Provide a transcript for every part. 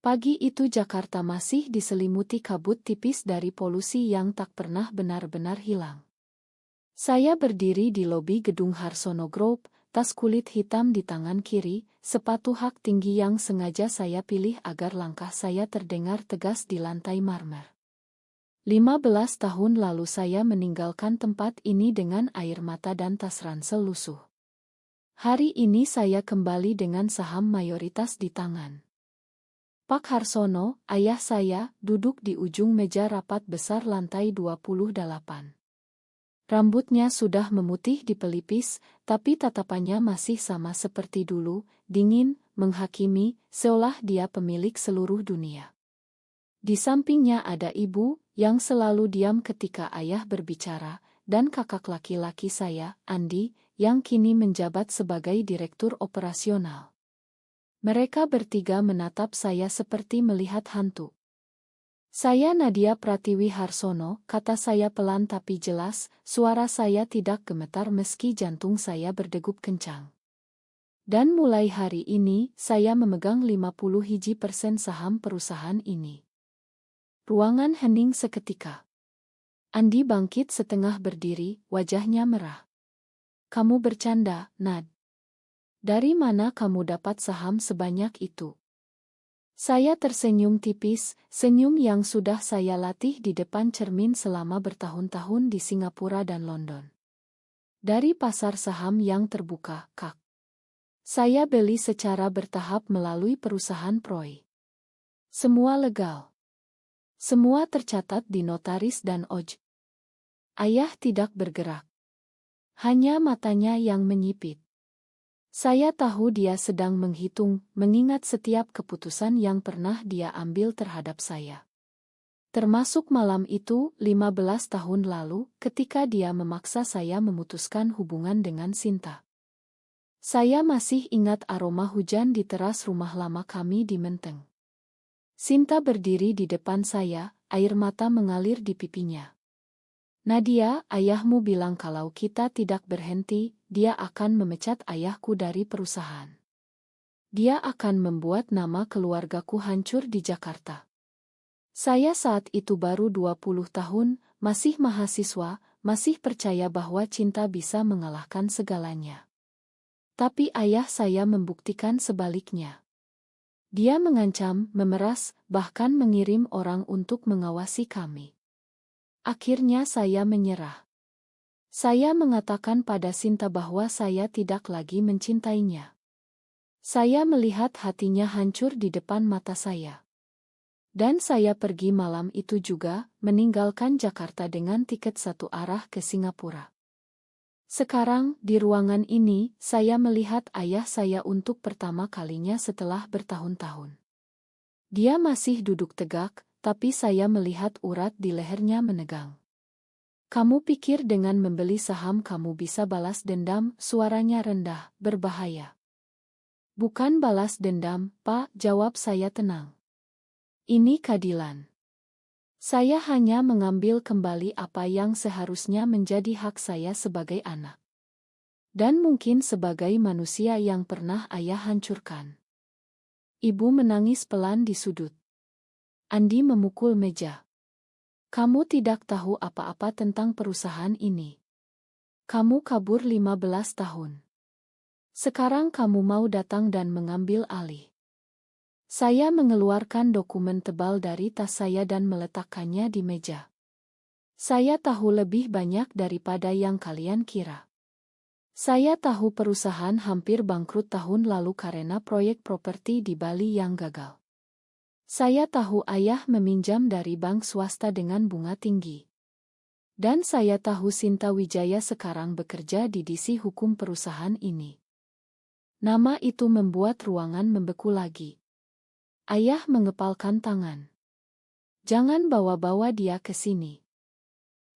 Pagi itu Jakarta masih diselimuti kabut tipis dari polusi yang tak pernah benar-benar hilang. Saya berdiri di lobi gedung Harsono Group, tas kulit hitam di tangan kiri, sepatu hak tinggi yang sengaja saya pilih agar langkah saya terdengar tegas di lantai marmer. 15 tahun lalu saya meninggalkan tempat ini dengan air mata dan tas ransel lusuh. Hari ini saya kembali dengan saham mayoritas di tangan. Pak Harsono, ayah saya, duduk di ujung meja rapat besar lantai 28. Rambutnya sudah memutih di pelipis, tapi tatapannya masih sama seperti dulu, dingin, menghakimi, seolah dia pemilik seluruh dunia. Di sampingnya ada ibu, yang selalu diam ketika ayah berbicara, dan kakak laki-laki saya, Andi, yang kini menjabat sebagai direktur operasional. Mereka bertiga menatap saya seperti melihat hantu. "Saya Nadia Pratiwi Harsono," kata saya pelan tapi jelas, suara saya tidak gemetar meski jantung saya berdegup kencang. "Dan mulai hari ini, saya memegang 51% saham perusahaan ini." Ruangan hening seketika. Andi bangkit setengah berdiri, wajahnya merah. "Kamu bercanda, Nad. Dari mana kamu dapat saham sebanyak itu?" Saya tersenyum tipis, senyum yang sudah saya latih di depan cermin selama bertahun-tahun di Singapura dan London. "Dari pasar saham yang terbuka, Kak. Saya beli secara bertahap melalui perusahaan Proy. Semua legal. Semua tercatat di notaris dan OJ." Ayah tidak bergerak. Hanya matanya yang menyipit. Saya tahu dia sedang menghitung, mengingat setiap keputusan yang pernah dia ambil terhadap saya. Termasuk malam itu, 15 tahun lalu, ketika dia memaksa saya memutuskan hubungan dengan Sinta. Saya masih ingat aroma hujan di teras rumah lama kami di Menteng. Sinta berdiri di depan saya, air mata mengalir di pipinya. "Nadia, ayahmu bilang kalau kita tidak berhenti, dia akan memecat ayahku dari perusahaan. Dia akan membuat nama keluargaku hancur di Jakarta." Saya saat itu baru 20 tahun, masih mahasiswa, masih percaya bahwa cinta bisa mengalahkan segalanya. Tapi ayah saya membuktikan sebaliknya. Dia mengancam, memeras, bahkan mengirim orang untuk mengawasi kami. Akhirnya saya menyerah. Saya mengatakan pada Sinta bahwa saya tidak lagi mencintainya. Saya melihat hatinya hancur di depan mata saya. Dan saya pergi malam itu juga, meninggalkan Jakarta dengan tiket satu arah ke Singapura. Sekarang, di ruangan ini, saya melihat ayah saya untuk pertama kalinya setelah bertahun-tahun. Dia masih duduk tegak, tapi saya melihat urat di lehernya menegang. "Kamu pikir dengan membeli saham kamu bisa balas dendam?" Suaranya rendah, berbahaya. "Bukan balas dendam, Pak," jawab saya tenang. "Ini keadilan. Saya hanya mengambil kembali apa yang seharusnya menjadi hak saya sebagai anak. Dan mungkin sebagai manusia yang pernah ayah hancurkan." Ibu menangis pelan di sudut. Andi memukul meja. "Kamu tidak tahu apa-apa tentang perusahaan ini. Kamu kabur 15 tahun. Sekarang kamu mau datang dan mengambil alih." Saya mengeluarkan dokumen tebal dari tas saya dan meletakkannya di meja. "Saya tahu lebih banyak daripada yang kalian kira. Saya tahu perusahaan hampir bangkrut tahun lalu karena proyek properti di Bali yang gagal. Saya tahu ayah meminjam dari bank swasta dengan bunga tinggi. Dan saya tahu Sinta Wijaya sekarang bekerja di divisi hukum perusahaan ini." Nama itu membuat ruangan membeku lagi. Ayah mengepalkan tangan. "Jangan bawa-bawa dia ke sini."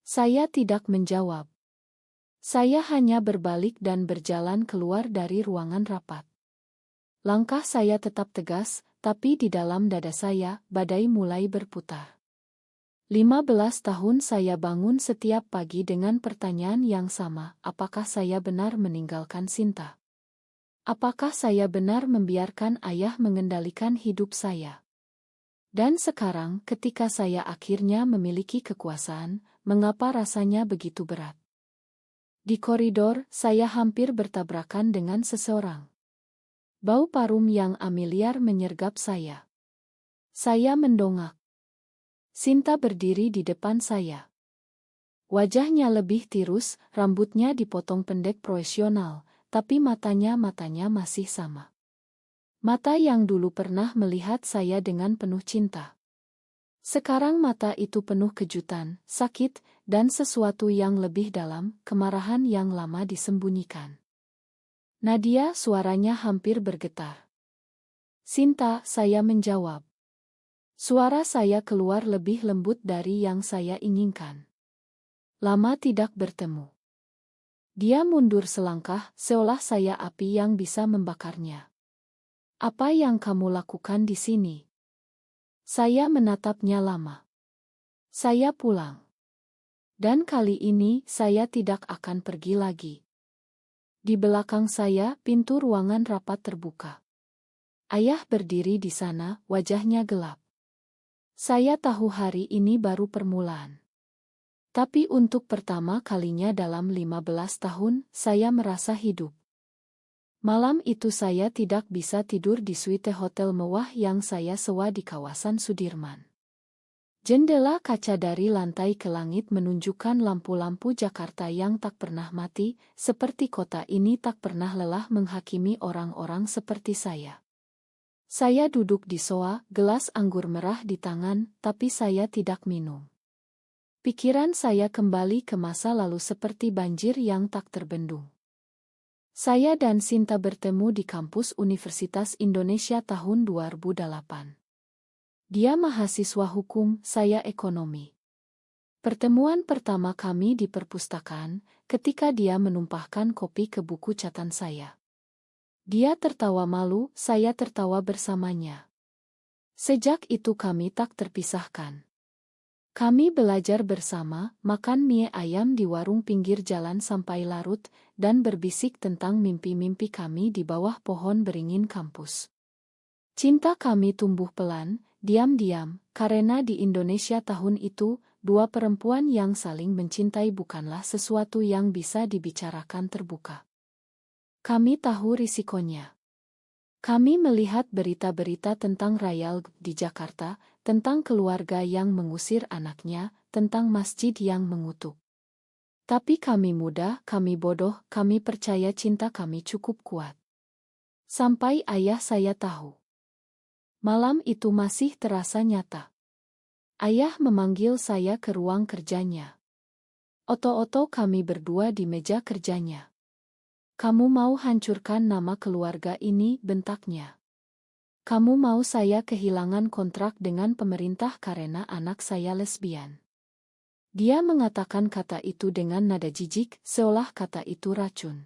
Saya tidak menjawab. Saya hanya berbalik dan berjalan keluar dari ruangan rapat. Langkah saya tetap tegas, tapi di dalam dada saya, badai mulai berputar. 15 tahun saya bangun setiap pagi dengan pertanyaan yang sama, apakah saya benar meninggalkan Sinta? Apakah saya benar membiarkan ayah mengendalikan hidup saya? Dan sekarang ketika saya akhirnya memiliki kekuasaan, mengapa rasanya begitu berat? Di koridor, saya hampir bertabrakan dengan seseorang. Bau parum yang familiar menyergap saya. Saya mendongak. Sinta berdiri di depan saya. Wajahnya lebih tirus, rambutnya dipotong pendek profesional, tapi matanya masih sama. Mata yang dulu pernah melihat saya dengan penuh cinta. Sekarang mata itu penuh kejutan, sakit, dan sesuatu yang lebih dalam, kemarahan yang lama disembunyikan. Nadia, suaranya hampir bergetar. Sinta, saya menjawab. Suara saya keluar lebih lembut dari yang saya inginkan. Lama tidak bertemu. Dia mundur selangkah, seolah saya api yang bisa membakarnya. Apa yang kamu lakukan di sini? Saya menatapnya lama. Saya pulang. Dan kali ini saya tidak akan pergi lagi. Di belakang saya, pintu ruangan rapat terbuka. Ayah berdiri di sana, wajahnya gelap. Saya tahu hari ini baru permulaan. Tapi untuk pertama kalinya dalam 15 tahun, saya merasa hidup. Malam itu saya tidak bisa tidur di suite hotel mewah yang saya sewa di kawasan Sudirman. Jendela kaca dari lantai ke langit menunjukkan lampu-lampu Jakarta yang tak pernah mati, seperti kota ini tak pernah lelah menghakimi orang-orang seperti saya. Saya duduk di sofa, gelas anggur merah di tangan, tapi saya tidak minum. Pikiran saya kembali ke masa lalu seperti banjir yang tak terbendung. Saya dan Sinta bertemu di kampus Universitas Indonesia tahun 2008. Dia mahasiswa hukum, saya ekonomi. Pertemuan pertama kami di perpustakaan, ketika dia menumpahkan kopi ke buku catatan saya. Dia tertawa malu, saya tertawa bersamanya. Sejak itu kami tak terpisahkan. Kami belajar bersama, makan mie ayam di warung pinggir jalan sampai larut, dan berbisik tentang mimpi-mimpi kami di bawah pohon beringin kampus. Cinta kami tumbuh pelan, diam-diam, karena di Indonesia tahun itu, dua perempuan yang saling mencintai bukanlah sesuatu yang bisa dibicarakan terbuka. Kami tahu risikonya. Kami melihat berita-berita tentang Rayal di Jakarta, tentang keluarga yang mengusir anaknya, tentang masjid yang mengutuk. Tapi kami muda, kami bodoh, kami percaya cinta kami cukup kuat. Sampai ayah saya tahu. Malam itu masih terasa nyata. Ayah memanggil saya ke ruang kerjanya. Oto-oto kami berdua di meja kerjanya. Kamu mau hancurkan nama keluarga ini, bentaknya. Kamu mau saya kehilangan kontrak dengan pemerintah karena anak saya lesbian. Dia mengatakan kata itu dengan nada jijik, seolah kata itu racun.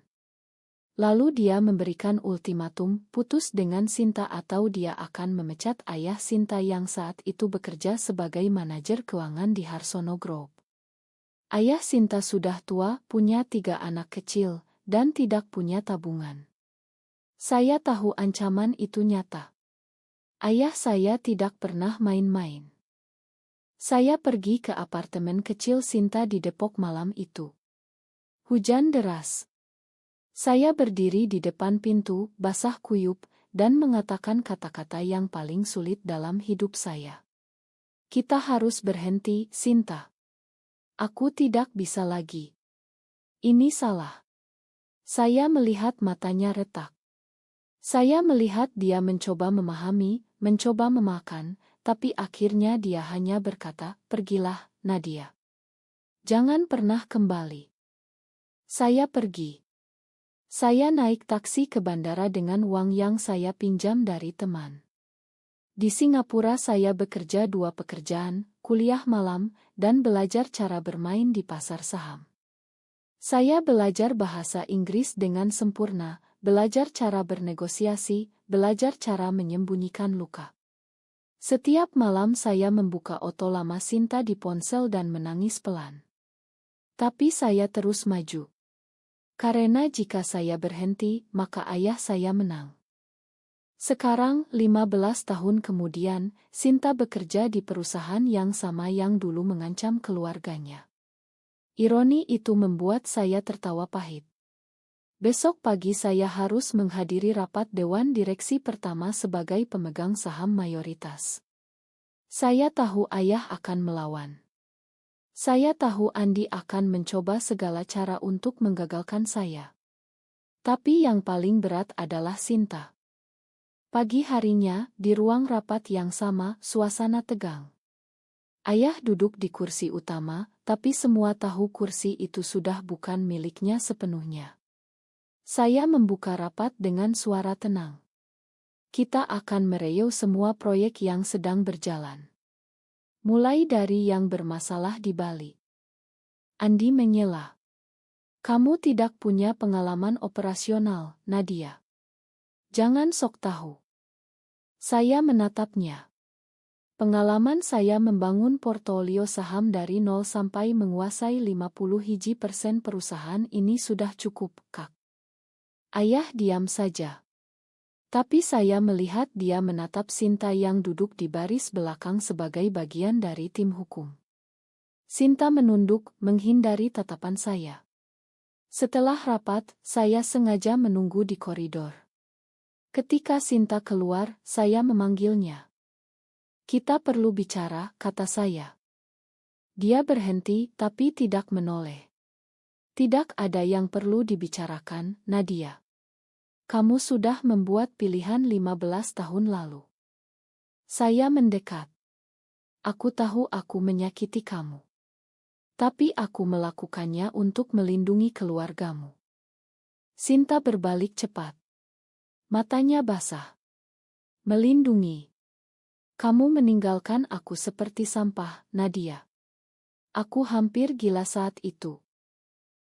Lalu dia memberikan ultimatum, putus dengan Sinta atau dia akan memecat ayah Sinta yang saat itu bekerja sebagai manajer keuangan di Harsono Group. Ayah Sinta sudah tua, punya 3 anak kecil, dan tidak punya tabungan. Saya tahu ancaman itu nyata. Ayah saya tidak pernah main-main. Saya pergi ke apartemen kecil Sinta di Depok malam itu. Hujan deras. Saya berdiri di depan pintu, basah kuyup, dan mengatakan kata-kata yang paling sulit dalam hidup saya. Kita harus berhenti, Sinta. Aku tidak bisa lagi. Ini salah. Saya melihat matanya retak. Saya melihat dia mencoba memahami, mencoba memakan, tapi akhirnya dia hanya berkata, "Pergilah, Nadia. Jangan pernah kembali." Saya pergi. Saya naik taksi ke bandara dengan uang yang saya pinjam dari teman. Di Singapura saya bekerja 2 pekerjaan, kuliah malam, dan belajar cara bermain di pasar saham. Saya belajar bahasa Inggris dengan sempurna, belajar cara bernegosiasi, belajar cara menyembunyikan luka. Setiap malam saya membuka oto lama Sinta di ponsel dan menangis pelan. Tapi saya terus maju. Karena jika saya berhenti, maka ayah saya menang. Sekarang, 15 tahun kemudian, Sinta bekerja di perusahaan yang sama yang dulu mengancam keluarganya. Ironi itu membuat saya tertawa pahit. Besok pagi saya harus menghadiri rapat dewan direksi pertama sebagai pemegang saham mayoritas. Saya tahu ayah akan melawan. Saya tahu Andi akan mencoba segala cara untuk menggagalkan saya. Tapi yang paling berat adalah Sinta. Pagi harinya, di ruang rapat yang sama, suasana tegang. Ayah duduk di kursi utama, tapi semua tahu kursi itu sudah bukan miliknya sepenuhnya. Saya membuka rapat dengan suara tenang. Kita akan mereview semua proyek yang sedang berjalan. Mulai dari yang bermasalah di Bali. Andi menyela. Kamu tidak punya pengalaman operasional, Nadia. Jangan sok tahu. Saya menatapnya. Pengalaman saya membangun portofolio saham dari 0 sampai menguasai 51% perusahaan ini sudah cukup, Kak. Ayah diam saja. Tapi saya melihat dia menatap Sinta yang duduk di baris belakang sebagai bagian dari tim hukum. Sinta menunduk, menghindari tatapan saya. Setelah rapat, saya sengaja menunggu di koridor. Ketika Sinta keluar, saya memanggilnya. Kita perlu bicara, kata saya. Dia berhenti, tapi tidak menoleh. Tidak ada yang perlu dibicarakan, Nadia. Kamu sudah membuat pilihan 15 tahun lalu. Saya mendekat. Aku tahu aku menyakiti kamu. Tapi aku melakukannya untuk melindungi keluargamu. Sinta berbalik cepat. Matanya basah. Melindungi. Kamu meninggalkan aku seperti sampah, Nadia. Aku hampir gila saat itu.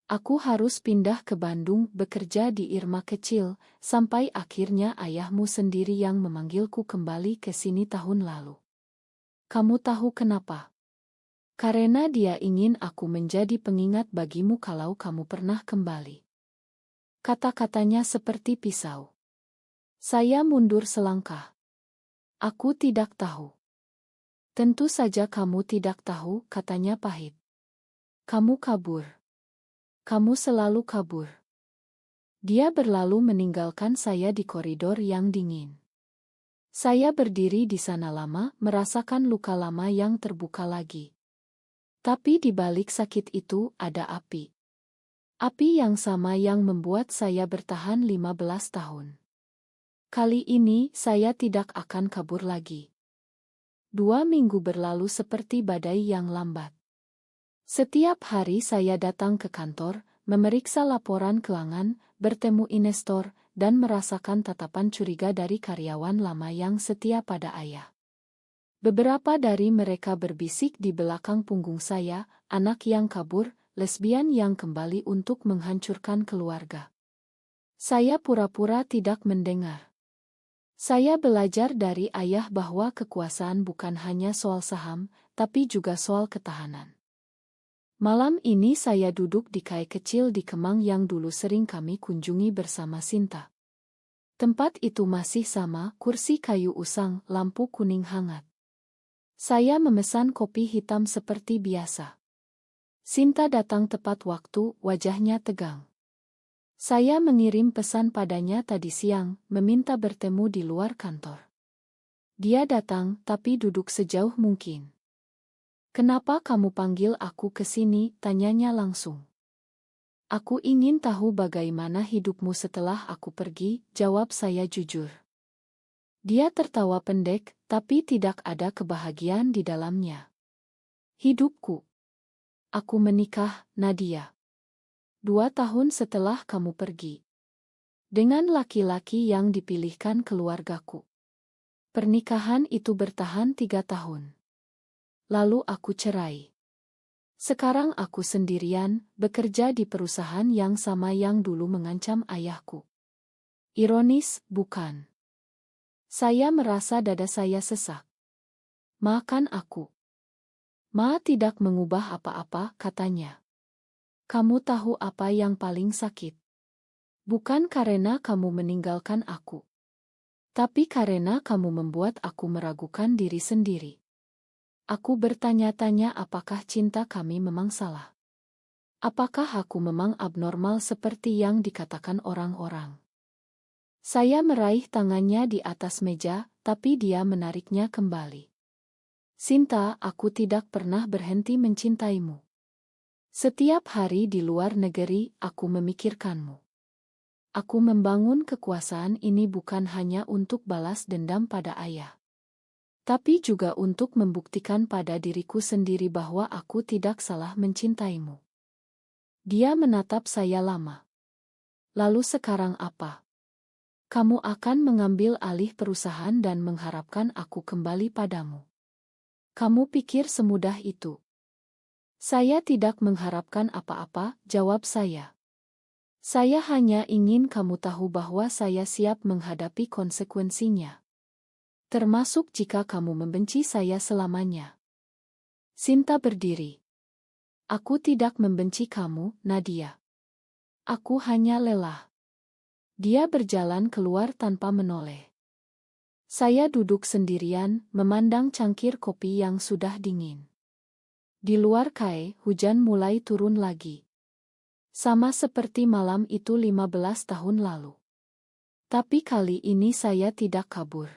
Aku harus pindah ke Bandung bekerja di Irma kecil, sampai akhirnya ayahmu sendiri yang memanggilku kembali ke sini tahun lalu. Kamu tahu kenapa? Karena dia ingin aku menjadi pengingat bagimu kalau kamu pernah kembali. Kata-katanya seperti pisau. Saya mundur selangkah. Aku tidak tahu. Tentu saja kamu tidak tahu, katanya pahit. Kamu kabur. Kamu selalu kabur. Dia berlalu meninggalkan saya di koridor yang dingin. Saya berdiri di sana lama, merasakan luka lama yang terbuka lagi. Tapi di balik sakit itu ada api. Api yang sama yang membuat saya bertahan 15 tahun. Kali ini saya tidak akan kabur lagi. 2 minggu berlalu seperti badai yang lambat. Setiap hari saya datang ke kantor, memeriksa laporan keuangan, bertemu investor, dan merasakan tatapan curiga dari karyawan lama yang setia pada ayah. Beberapa dari mereka berbisik di belakang punggung saya, anak yang kabur, lesbian yang kembali untuk menghancurkan keluarga. Saya pura-pura tidak mendengar. Saya belajar dari ayah bahwa kekuasaan bukan hanya soal saham, tapi juga soal ketahanan. Malam ini saya duduk di kai kecil di Kemang yang dulu sering kami kunjungi bersama Sinta. Tempat itu masih sama, kursi kayu usang, lampu kuning hangat. Saya memesan kopi hitam seperti biasa. Sinta datang tepat waktu, wajahnya tegang. Saya mengirim pesan padanya tadi siang, meminta bertemu di luar kantor. Dia datang, tapi duduk sejauh mungkin. Kenapa kamu panggil aku ke sini, tanyanya langsung. Aku ingin tahu bagaimana hidupmu setelah aku pergi, jawab saya jujur. Dia tertawa pendek, tapi tidak ada kebahagiaan di dalamnya. Hidupku. Aku menikah, Nadia. 2 tahun setelah kamu pergi. Dengan laki-laki yang dipilihkan keluargaku. Pernikahan itu bertahan 3 tahun. Lalu aku cerai. Sekarang aku sendirian, bekerja di perusahaan yang sama yang dulu mengancam ayahku. Ironis, bukan? Saya merasa dada saya sesak. Makan aku. Ma tidak mengubah apa-apa, katanya. Kamu tahu apa yang paling sakit? Bukan karena kamu meninggalkan aku. Tapi karena kamu membuat aku meragukan diri sendiri. Aku bertanya-tanya apakah cinta kami memang salah. Apakah aku memang abnormal seperti yang dikatakan orang-orang? Saya meraih tangannya di atas meja, tapi dia menariknya kembali. Sinta, aku tidak pernah berhenti mencintaimu. Setiap hari di luar negeri, aku memikirkanmu. Aku membangun kekuasaan ini bukan hanya untuk balas dendam pada ayah, tapi juga untuk membuktikan pada diriku sendiri bahwa aku tidak salah mencintaimu. Dia menatap saya lama. Lalu sekarang apa? Kamu akan mengambil alih perusahaan dan mengharapkan aku kembali padamu. Kamu pikir semudah itu? Saya tidak mengharapkan apa-apa, jawab saya. Saya hanya ingin kamu tahu bahwa saya siap menghadapi konsekuensinya. Termasuk jika kamu membenci saya selamanya. Sinta berdiri. Aku tidak membenci kamu, Nadia. Aku hanya lelah. Dia berjalan keluar tanpa menoleh. Saya duduk sendirian, memandang cangkir kopi yang sudah dingin. Di luar Kai, hujan mulai turun lagi. Sama seperti malam itu 15 tahun lalu. Tapi kali ini saya tidak kabur.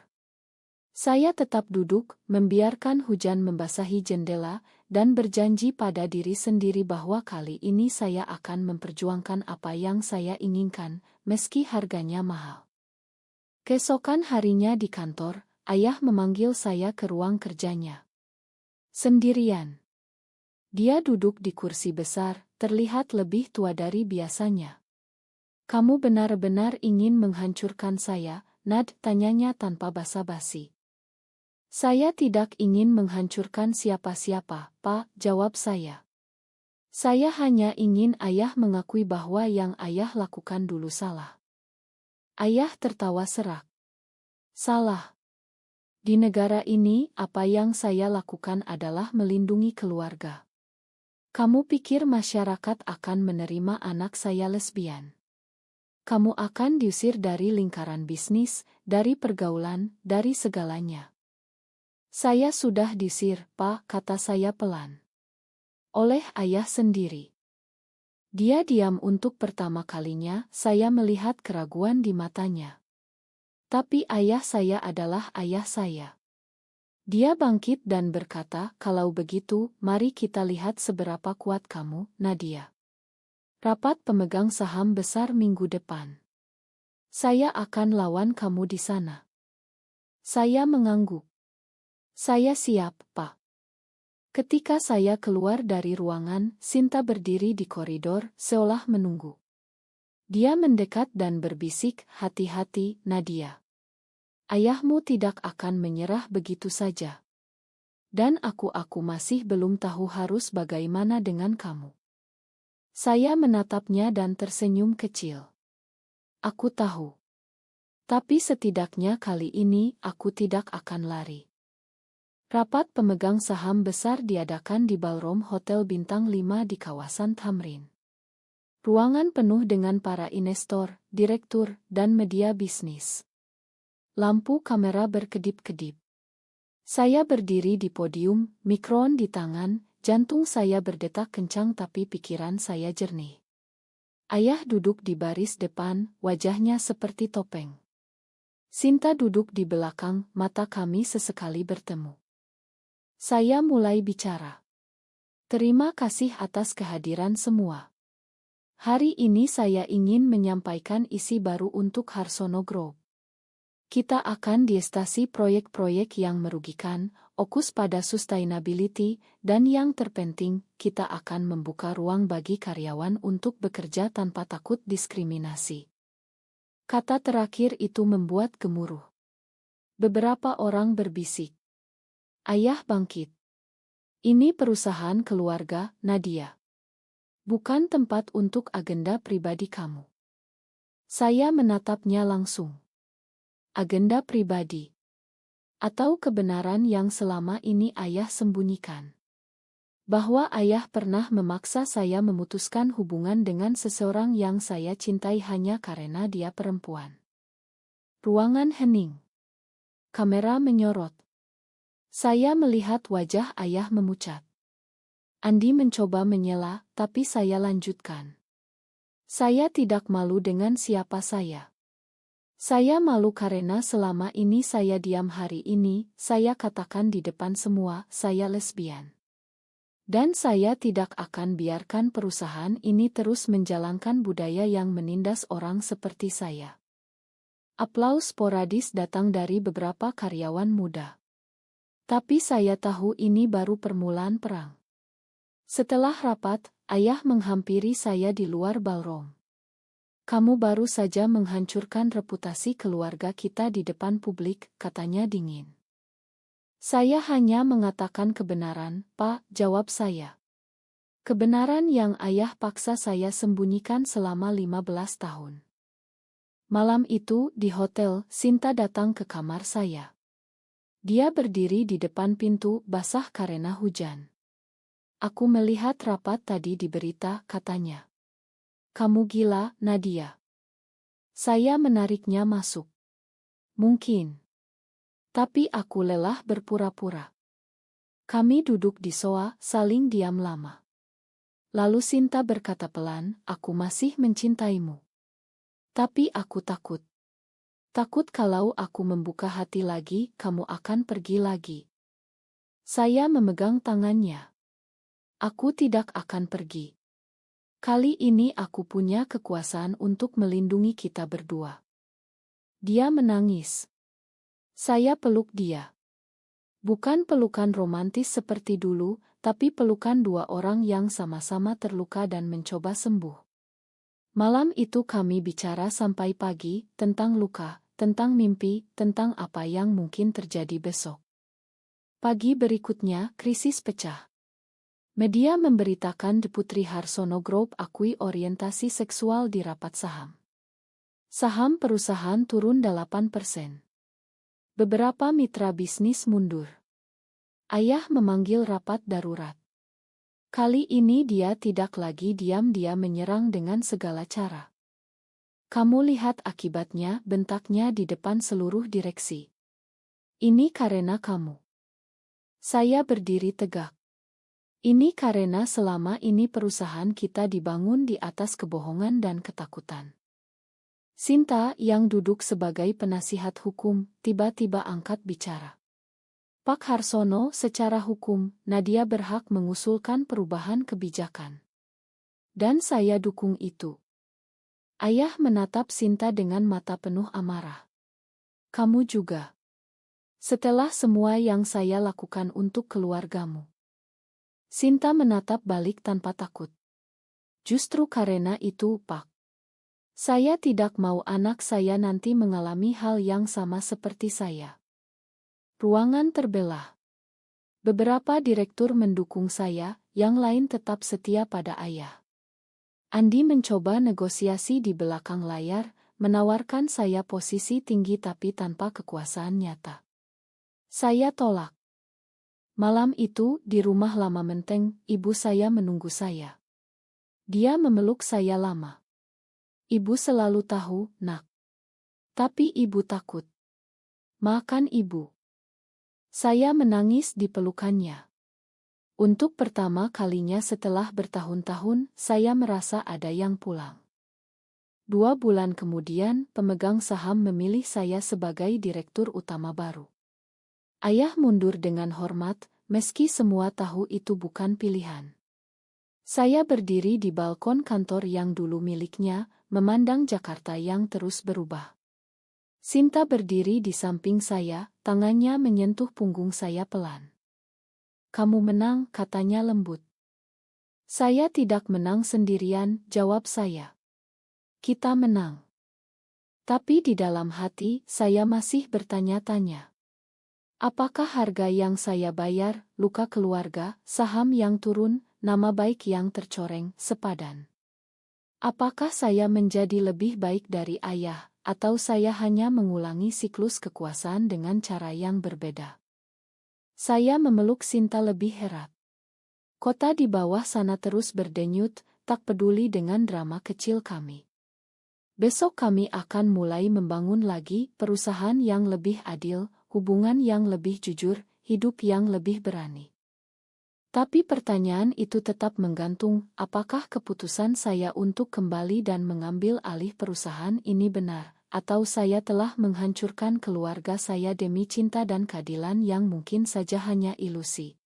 Saya tetap duduk, membiarkan hujan membasahi jendela, dan berjanji pada diri sendiri bahwa kali ini saya akan memperjuangkan apa yang saya inginkan, meski harganya mahal. Keesokan harinya di kantor, ayah memanggil saya ke ruang kerjanya. Sendirian. Dia duduk di kursi besar, terlihat lebih tua dari biasanya. Kamu benar-benar ingin menghancurkan saya, Nad, tanyanya tanpa basa-basi. Saya tidak ingin menghancurkan siapa-siapa, Pak, jawab saya. Saya hanya ingin ayah mengakui bahwa yang ayah lakukan dulu salah. Ayah tertawa serak. Salah. Di negara ini, apa yang saya lakukan adalah melindungi keluarga. Kamu pikir masyarakat akan menerima anak saya lesbian? Kamu akan diusir dari lingkaran bisnis, dari pergaulan, dari segalanya. Saya sudah diusir, Pak, kata saya pelan. Oleh ayah sendiri. Dia diam untuk pertama kalinya, saya melihat keraguan di matanya. Tapi ayah saya adalah ayah saya. Dia bangkit dan berkata, kalau begitu, mari kita lihat seberapa kuat kamu, Nadia. Rapat pemegang saham besar minggu depan. Saya akan lawan kamu di sana. Saya mengangguk. Saya siap, Pak. Ketika saya keluar dari ruangan, Sinta berdiri di koridor, seolah menunggu. Dia mendekat dan berbisik, hati-hati, Nadia. Ayahmu tidak akan menyerah begitu saja. Dan aku masih belum tahu harus bagaimana dengan kamu. Saya menatapnya dan tersenyum kecil. Aku tahu. Tapi setidaknya kali ini aku tidak akan lari. Rapat pemegang saham besar diadakan di ballroom Hotel Bintang 5 di kawasan Tamrin. Ruangan penuh dengan para investor, direktur, dan media bisnis. Lampu kamera berkedip-kedip. Saya berdiri di podium, mikron di tangan, jantung saya berdetak kencang tapi pikiran saya jernih. Ayah duduk di baris depan, wajahnya seperti topeng. Sinta duduk di belakang, mata kami sesekali bertemu. Saya mulai bicara. Terima kasih atas kehadiran semua. Hari ini saya ingin menyampaikan isi baru untuk Harsono Group. Kita akan diestasi proyek-proyek yang merugikan, fokus pada sustainability, dan yang terpenting, kita akan membuka ruang bagi karyawan untuk bekerja tanpa takut diskriminasi. Kata terakhir itu membuat gemuruh. Beberapa orang berbisik. Ayah bangkit. Ini perusahaan keluarga, Nadia. Bukan tempat untuk agenda pribadi kamu. Saya menatapnya langsung. Agenda pribadi. Atau kebenaran yang selama ini ayah sembunyikan. Bahwa ayah pernah memaksa saya memutuskan hubungan dengan seseorang yang saya cintai hanya karena dia perempuan. Ruangan hening. Kamera menyorot. Saya melihat wajah ayah memucat. Andi mencoba menyela, tapi saya lanjutkan. Saya tidak malu dengan siapa saya. Saya malu karena selama ini saya diam, hari ini, saya katakan di depan semua, saya lesbian. Dan saya tidak akan biarkan perusahaan ini terus menjalankan budaya yang menindas orang seperti saya. Aplaus sporadis datang dari beberapa karyawan muda. Tapi saya tahu ini baru permulaan perang. Setelah rapat, ayah menghampiri saya di luar ballroom. Kamu baru saja menghancurkan reputasi keluarga kita di depan publik, katanya dingin. Saya hanya mengatakan kebenaran, Pak, jawab saya. Kebenaran yang ayah paksa saya sembunyikan selama 15 tahun. Malam itu, di hotel, Sinta datang ke kamar saya. Dia berdiri di depan pintu, basah karena hujan. Aku melihat rapat tadi di berita, katanya. Kamu gila, Nadia. Saya menariknya masuk. Mungkin. Tapi aku lelah berpura-pura. Kami duduk di sofa, saling diam lama. Lalu Sinta berkata pelan, aku masih mencintaimu. Tapi aku takut. Takut kalau aku membuka hati lagi, kamu akan pergi lagi. Saya memegang tangannya. Aku tidak akan pergi. Kali ini aku punya kekuasaan untuk melindungi kita berdua. Dia menangis. Saya peluk dia. Bukan pelukan romantis seperti dulu, tapi pelukan dua orang yang sama-sama terluka dan mencoba sembuh. Malam itu kami bicara sampai pagi, tentang luka, tentang mimpi, tentang apa yang mungkin terjadi besok. Pagi berikutnya, krisis pecah. Media memberitakan Putri Harsono Group akui orientasi seksual di rapat saham. Saham perusahaan turun 8%. Beberapa mitra bisnis mundur. Ayah memanggil rapat darurat. Kali ini dia tidak lagi diam, dia menyerang dengan segala cara. Kamu lihat akibatnya, bentaknya di depan seluruh direksi. Ini karena kamu. Saya berdiri tegak. Ini karena selama ini perusahaan kita dibangun di atas kebohongan dan ketakutan. Sinta, yang duduk sebagai penasihat hukum, tiba-tiba angkat bicara. Pak Harsono, secara hukum, Nadia berhak mengusulkan perubahan kebijakan. Dan saya dukung itu. Ayah menatap Sinta dengan mata penuh amarah. Kamu juga. Setelah semua yang saya lakukan untuk keluargamu. Sinta menatap balik tanpa takut. Justru karena itu, Pak. Saya tidak mau anak saya nanti mengalami hal yang sama seperti saya. Ruangan terbelah. Beberapa direktur mendukung saya, yang lain tetap setia pada ayah. Andi mencoba negosiasi di belakang layar, menawarkan saya posisi tinggi tapi tanpa kekuasaan nyata. Saya tolak. Malam itu, di rumah lama Menteng, ibu saya menunggu saya. Dia memeluk saya lama. Ibu selalu tahu, nak. Tapi ibu takut. Makan ibu. Saya menangis di pelukannya. Untuk pertama kalinya setelah bertahun-tahun, saya merasa ada yang pulang. 2 bulan kemudian, pemegang saham memilih saya sebagai direktur utama baru. Ayah mundur dengan hormat, meski semua tahu itu bukan pilihan. Saya berdiri di balkon kantor yang dulu miliknya, memandang Jakarta yang terus berubah. Sinta berdiri di samping saya, tangannya menyentuh punggung saya pelan. Kamu menang, katanya lembut. Saya tidak menang sendirian, jawab saya. Kita menang. Tapi di dalam hati, saya masih bertanya-tanya. Apakah harga yang saya bayar, luka keluarga, saham yang turun, nama baik yang tercoreng, sepadan? Apakah saya menjadi lebih baik dari ayah, atau saya hanya mengulangi siklus kekuasaan dengan cara yang berbeda? Saya memeluk Sinta lebih erat. Kota di bawah sana terus berdenyut, tak peduli dengan drama kecil kami. Besok kami akan mulai membangun lagi perusahaan yang lebih adil, hubungan yang lebih jujur, hidup yang lebih berani. Tapi pertanyaan itu tetap menggantung, apakah keputusan saya untuk kembali dan mengambil alih perusahaan ini benar, atau saya telah menghancurkan keluarga saya demi cinta dan keadilan yang mungkin saja hanya ilusi.